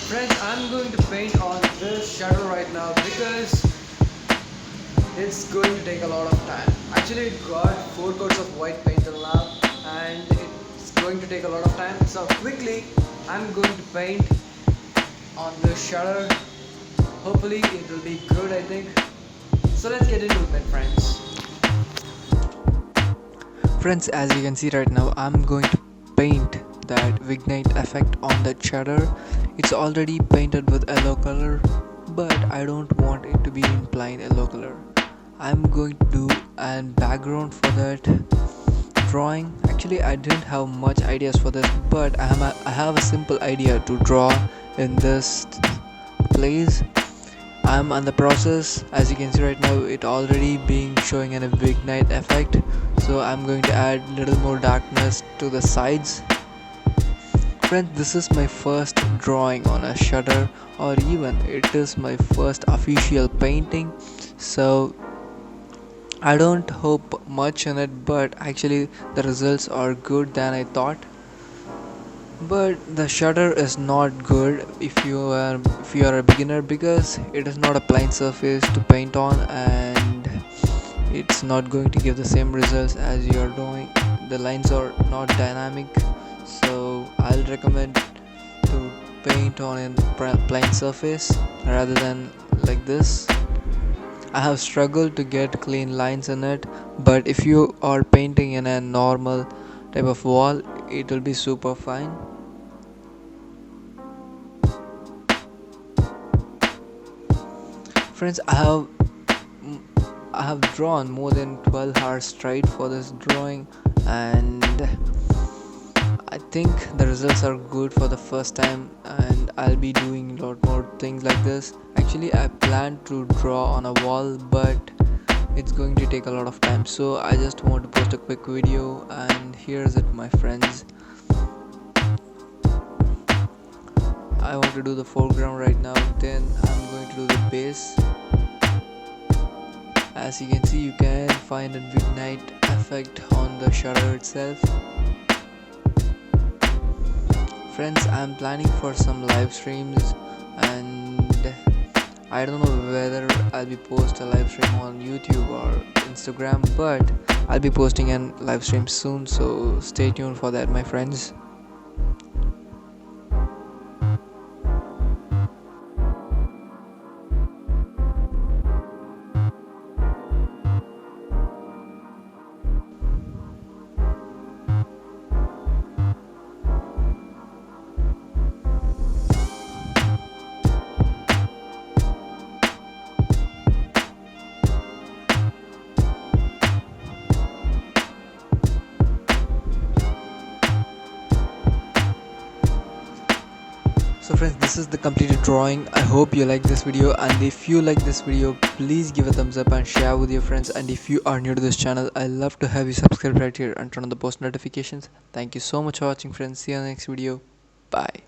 Friends, I'm going to paint on this shadow right now because it's going to take a lot of time. Actually, it got 4 coats of white paint till now and it's going to take a lot of time. So quickly, I'm going to paint on this shutter. Hopefully it will be good, I think. So let's get into it, friends. Friends, as you can see right now, I'm going to paint that vignette effect on the shutter. It's already painted with yellow color, but I don't want it to be in plain yellow color. I'm going to do a background for that drawing. Actually, I didn't have much ideas for this, but I have a simple idea to draw in this place. I'm on the process. As you can see right now, it already being showing a vignette effect, so I'm going to add little more darkness to the sides. Friends, this is my first drawing on a shutter, or even it is my first official painting, so I don't hope much in it, but actually the results are good than I thought. But the shutter is not good if you are a beginner, because it is not a plain surface to paint on, and it's not going to give the same results as you are doing. The lines are not dynamic, so I'll recommend to paint on a plain surface rather than like this. I have struggled to get clean lines in it, but if you are painting in a normal type of wall, it will be super fine. Friends, I have drawn more than 12 hours straight for this drawing, and I think the results are good for the first time, and I'll be doing a lot more things like this. Actually, I plan to draw on a wall, but it's going to take a lot of time, so I just want to post a quick video, and here's it, my friends. I want to do the foreground right now, then I'm going to do the base. As you can see, you can find a vignette effect on the shutter itself. Friends, I'm planning for some live streams, and I don't know whether I'll be post a live stream on YouTube or Instagram, but I'll be posting a live stream soon, so stay tuned for that, my friends. So friends, this is the completed drawing. I hope you like this video, and if you like this video, please give a thumbs up and share with your friends. And if you are new to this channel, I love to have you subscribe right here and turn on the post notifications. Thank you so much for watching, friends. See you in the next video. Bye.